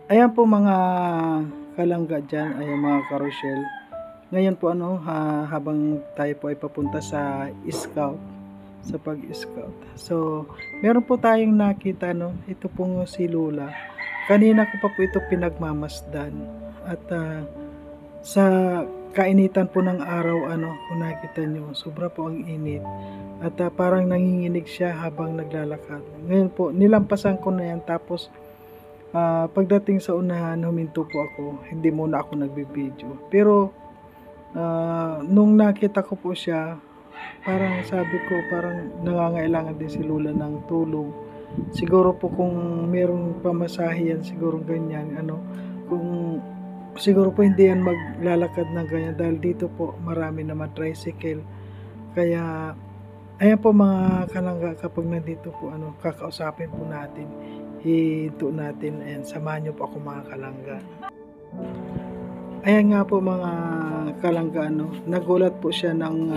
Ayan po mga kalangga dyan, ayan mga karosyel. Ngayon po habang tayo po ay papunta sa scout, sa pag-scout. So, meron po tayong nakita ito pong si Lula. Kanina ko pa po ito pinagmamasdan. At sa kainitan po ng araw, kung nakita nyo, sobra po ang init. At parang nanginginig siya habang naglalakad. Ngayon po, nilampasan ko na yan, tapos pagdating sa unahan, huminto po ako. Hindi muna ako nagbibideo. Pero nung nakita ko po siya, parang sabi ko, parang nangangailangan din si Lula ng tulong. Siguro po kung merong pamasahe yan, siguro ganyan, kung siguro po hindi yan maglalakad ng ganyan, dahil dito po marami naman tricycle. Kaya ayan po mga kalangga, kapag nandito po kakausapin po natin, hinto natin, and samahan nyo po ako mga kalangga. Ayan nga po mga kalangga, nagulat po siya nang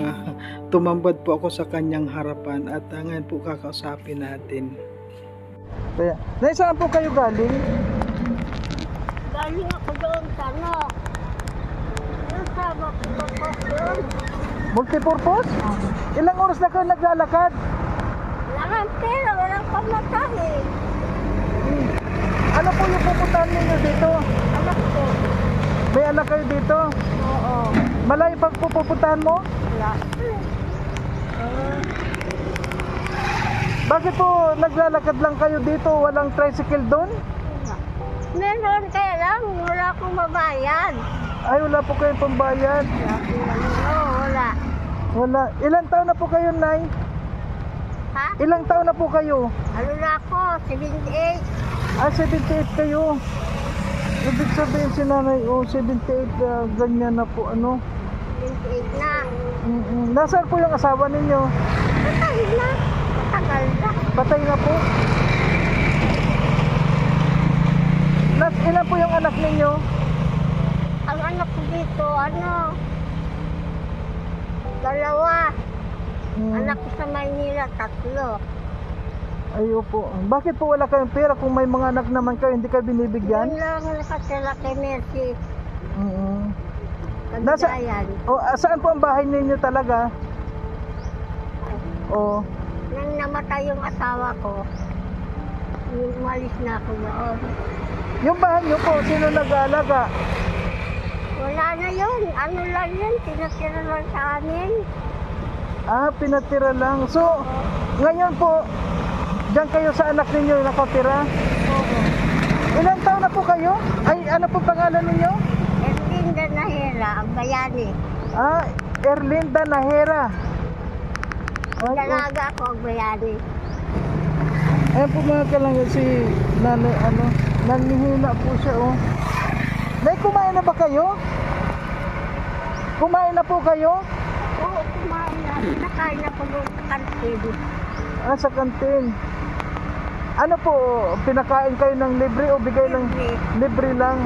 tumambad po ako sa kanyang harapan, at ngayon po kakausapin natin. Kaya, saan po kayo galing? Galing ako doon sa yung sa doon. Multipurpose? Ilang oras na kayo naglalakad? Walang pera, walang pamatahe. Ano po yung pupuntahan ninyo dito? Anak ko. May anak kayo dito? Oo. Malayo pag pupuntahan mo? Wala. Bakit po naglalakad lang kayo dito? Walang tricycle doon? Meron, kaya lang wala akong mabayad. Ay, wala po kayong pambayad. Wala. Wala. Ilang taon na po kayo, Nay? Ha? Ilang taon na po kayo? Ano na ako? 78. Ah, 78 kayo. Ibig sabihin si Nanay, 78, ganyan na po, 78 na. Nasaan po yung asawa ninyo? Patay na. Matagal na. Patay na po? Ilan po yung anak ninyo? Ang anak ko dito, dalawa. Anak ko sa Maynila, 3. Ay, opo. Bakit po wala kayong pera kung may mga anak naman kayo, hindi kayo binibigyan? Yun lang nakatira kay Mercy. Nasa, Kabigayan. saan po ang bahay ninyo talaga? O, Nang namatay yung asawa ko, umalis na ako doon. yung bahay nyo po, sino nag-aalaga? Wala na yun. Ano lang yun, tinatira lang sa amin. Ah, pinatira lang. So, ngayon po, diyan kayo sa anak ninyo nakatira? Oo. Ilang taon na po kayo? Ay, ano po pangalan ninyo? Erlinda Nahera, ang bayani. Ah, Erlinda Nahera. Ay, Dalaga ako ang bayani. ayan po mga kalangga, si nanay, nanihina po siya, Nay, kumain na ba kayo? Kumain na po kayo? Oo, kumain na. Nakain ako doon sa kantin. Ah, sa kantin. Ano po, pinakain kayo ng libre o bigay lang? Libre lang.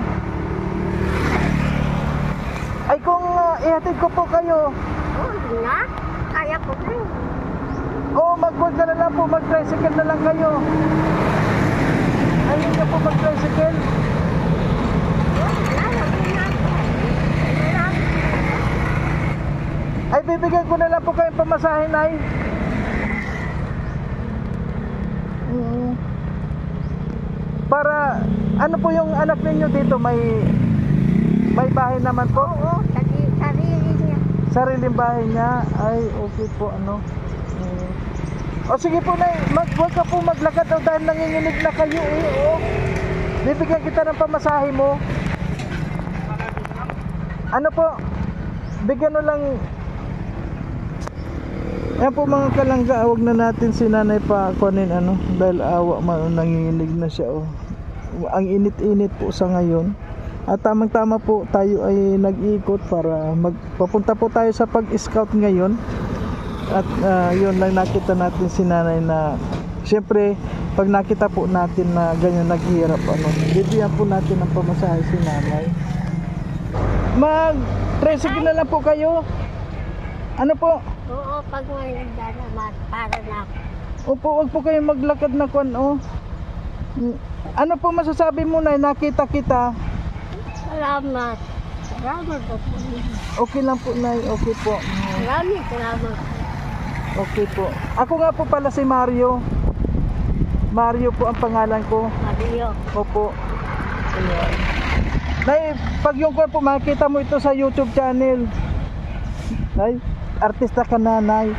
Ay, kung ihatid ko po kayo, Oo, na. Kaya ko na. magwag na lang po, mag-tricycle na lang kayo. Ayun niyo po mag-tricycle. Ay, bibigyan ko na lang po kayong pamasahe, Nay. Para, ano po yung anak ninyo dito? May bahay naman po? Oo, sarili niya. Sariling bahay niya? Ay, okay po, O sige po, Nay, huwag ka po maglakad dahil nanginginig na kayo, Bibigyan kita ng pamasahe mo. Ano po? Bigyan mo lang. Ayan po mga kalangga, huwag na natin si Nanay pa kunin dahil awa nanginginig na siya, Ang init-init po sa ngayon. At tamang-tama po tayo ay nag-iikot para papunta po tayo sa pag-scout ngayon. At yun lang, nakita natin si Nanay na siyempre pag nakita po natin na ganyan naghihirap, bibigyan po natin ng pamasahe si Nanay. Mag-tricycle na lang po kayo. Ano po? Oo, pag may nagdanaman, para na ako. Opo, wag po kayo maglakad na Ano po masasabi mo na nakita kita? Salamat. Salamat po. Okay lang po, Nay. Okay po. Maraming salamat. Okay po. Ako nga po pala si Mario. Mario po ang pangalan ko. Mario. Opo. Ayan. Nay, pag yung po makita mo ito sa YouTube channel. Nay, artista ka na, Nay.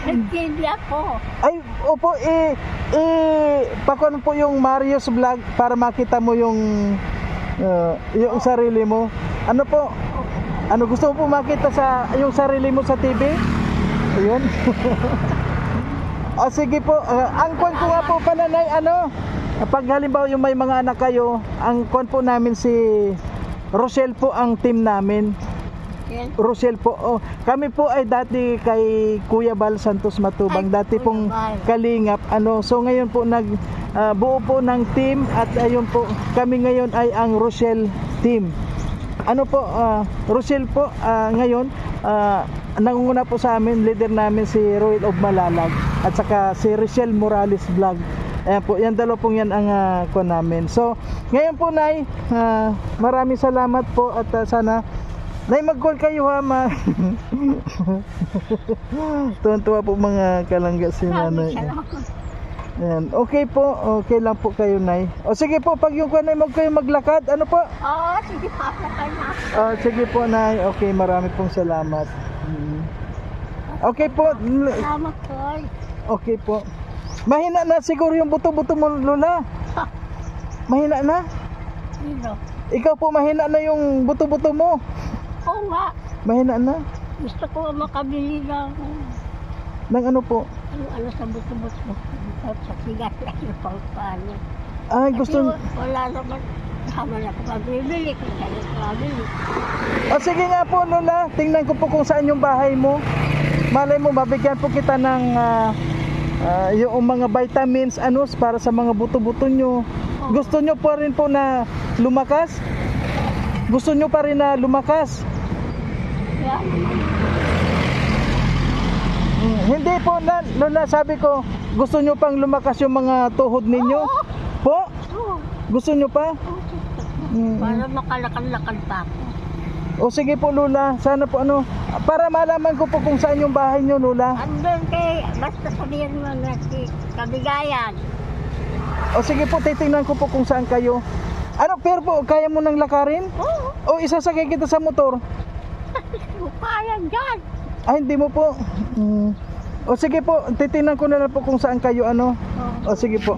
Nag-TV ako. Ay, opo, pakuan po yung Mario's Vlog para makita mo yung sarili mo. Ano po? Ano gusto mo po makita sa yung sarili mo sa TV? Ayun. Sige po, ang kwan ko nga po pala, Nay, pag halimbawa yung may mga anak kayo, ang kwan po namin si Rochelle po ang team namin. Yes. Rochelle po. Kami po ay dati kay Kuya Bal Santos Matubang, Ay, dati Kuya pong Bal. kalingap. So ngayon po buo po ng team at ayun po, kami ngayon ay ang Rochelle team. Rochelle po ngayon nangunguna po sa amin, leader namin si Royal of Malalag at saka si Rochelle Morales Vlog. Ayan po, yan dalawa pong yan ang kuha namin. So ngayon po, Nay, maraming salamat po at sana Nay, mag-call kayo ha, tuwan-tuwa po mga kalangga si Nanay. Ayan. Okay po, okay lang po kayo, Nay. Sige po, pag yung kanay kayo maglakad, ano po? Oo, sige pa na. Sige po, Nay. Okay, marami pong salamat. Okay po. Salamat po. Okay po. Mahina na siguro yung buto-buto mo, Lola. Mahina na? Sino? Ikaw po, mahina na yung buto-buto mo. Oo nga. Mahina na. Gusto ko makabili ng Nang ano po? ano sa buto-buto. At sa sigat na yung pangpanya. Ay, gusto... Wala naman. Tama na ako mabibili. Kung saan ako mabili. Sige nga po, Lola. Tingnan ko po kung saan yung bahay mo. Malay mo, mabigyan po kita ng yung mga vitamins para sa mga buto-buto nyo. Gusto nyo pa rin po na lumakas? Gusto nyo pa rin na lumakas? Yan. Hindi po, Lola, sabi ko, gusto nyo pang lumakas yung mga tuhod ninyo? Po? Oo. Gusto nyo pa? Para makalakad-lakad pa ako. Sige po, Lola, sana po para malaman ko po kung saan yung bahay nyo, Lola. Andun basta sabihin mo na si Kabigayan. Sige po, titingnan ko po kung saan kayo. Pero po, kaya mo nang lakarin? Oo. Isasakay kita sa motor? Kaya dyan. Hindi mo po. Sige po, titingnan ko na lang po kung saan kayo sige po.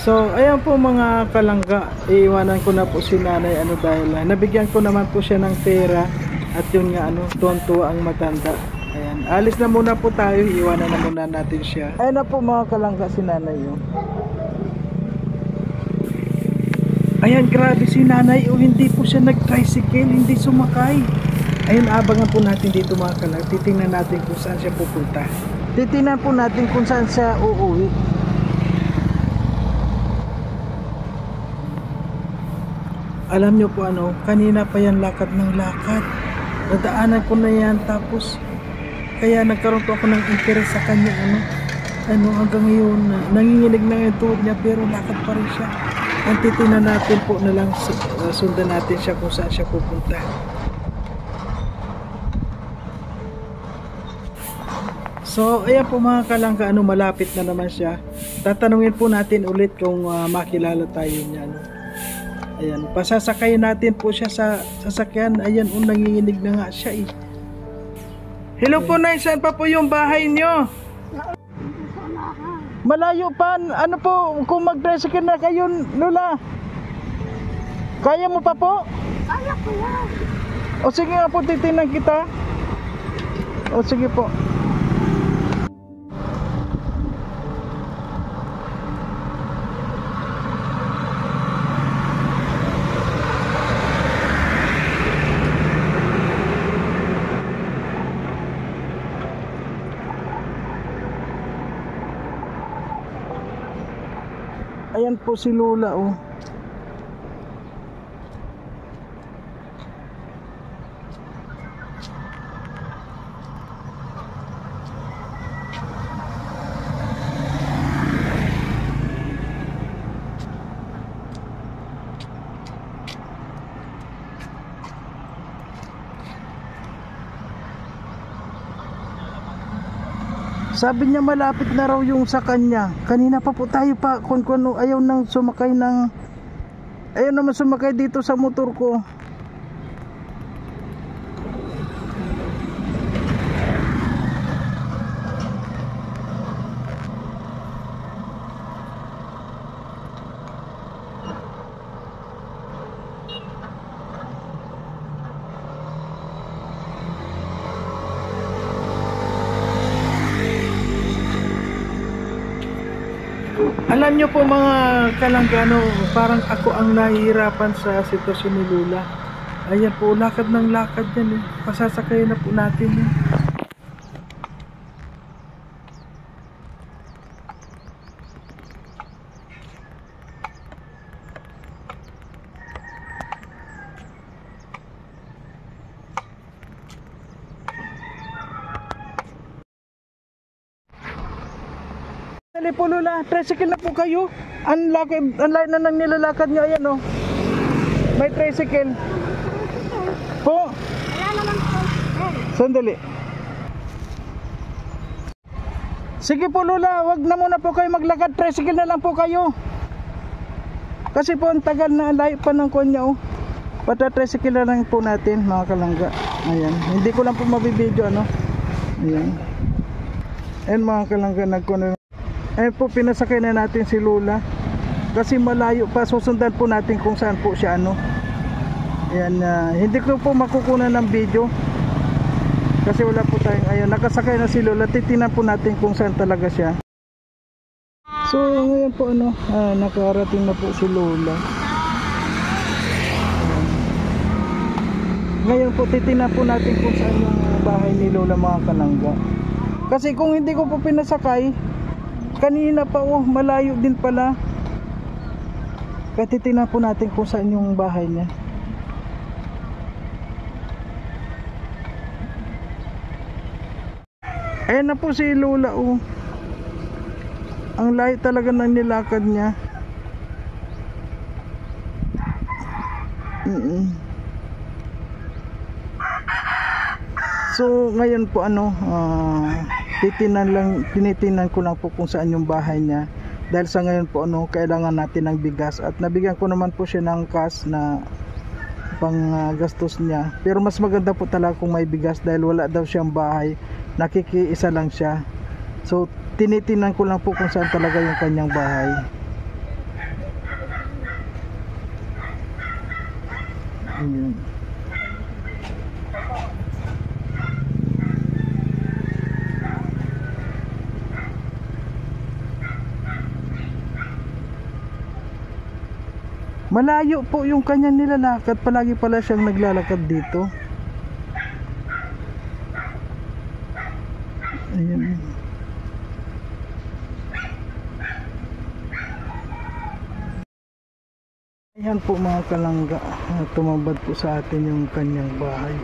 So, ayan po mga kalangga, iiwanan ko na po si Nanay dahil nabigyan ko naman po siya ng pera at yun nga tuwan-tuwa ang matanda. Ayan, alis na muna po tayo, iiwanan na muna natin siya. Ayan na po mga kalangga si Nanay yun. Ayan, grabe si Nanay, hindi po siya nag-tricycle, hindi sumakay. Ayun, abangan po natin dito mga kalangga. Titingnan natin kung saan siya pupunta. Titingnan po natin kung saan siya uuwi. Alam nyo po kanina pa yan lakad ng lakad. Nadaanan ko na yan tapos kaya nagkaroon po ako ng interest sa kanya hanggang ngayon nanginginig na yung tuhod niya pero lakad pa rin siya. Ang titingnan natin po na lang sundan natin siya kung saan siya pupunta. So ayan po mga kalangga, malapit na naman siya. Tatanungin po natin ulit kung makilala tayo niya. Ayan, pasasakayin natin po siya sa sasakyan. Ayan, nanginginig na nga siya Hello po, Nay, saan pa po yung bahay nyo? Malayo pa, kung mag-tricycle na kayo, Lola? Kaya mo pa po? Kaya ko yan. Sige nga po, titingnan kita. Sige po. Ayan po si Lola Sabi niya malapit na raw yung sa kanya. Kanina pa po tayo pa kung ano, ayaw nang sumakay ng, ayaw naman sumakay dito sa motor ko. Alam nyo po mga kalanggano, parang ako ang nahihirapan sa sitwasyon ni Lola. Ayan po, lakad ng lakad yan eh. Pasasakay na po natin eh. Dali po Lola, tricycle na po kayo. Ang layo na nang nilalakad nyo. Ayan o, may tricycle po. Wala naman po. Sandali. Sige po Lola, wag na muna po kayo maglakad. Tricycle na lang po kayo. Kasi po ang tagal na, layo pa ng kunya o. Pata-tricycle na lang po natin mga kalangga. Ayan, hindi ko lang po mabibideo ano. Ayan. Ayan mga kalangga, nagkunan. Ayan po, pinasakay na natin si Lola. Kasi malayo pa, susundan po natin kung saan po siya ano. Ayan, hindi ko po makukunan ng video. Kasi wala po tayong, ayan, nakasakay na si Lola. Titinan po natin kung saan talaga siya. So ngayon po ano, nakarating na po si Lola. Ayan. Ngayon po titinan po natin kung saan yung bahay ni Lola mga kalangga. Kasi kung hindi ko po pinasakay, kanina pa oh, malayo din pala. Kaya titignan po natin kung saan yung bahay niya. Ayan na po si Lola oh. Ang layo talaga ng nilakad niya. So ngayon po ano, tinitinan ko lang po kung saan yung bahay niya. Dahil sa ngayon po ano, kailangan natin ng bigas. At nabigyan ko naman po siya ng cash na pang gastos niya. Pero mas maganda po talaga kung may bigas dahil wala daw siyang bahay. Nakikiisa lang siya. So tinitinan ko lang po kung saan talaga yung kanyang bahay. Ayan. Malayo po yung kanyang nilalakad. Palagi pala siyang naglalakad dito. Ayan. Ayan po mga kalangga. Tumambad po sa atin yung kanyang bahay.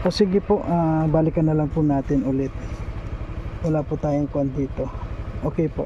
O sige po, balikan na lang po natin ulit. Wala po tayong kwan dito. Okay po.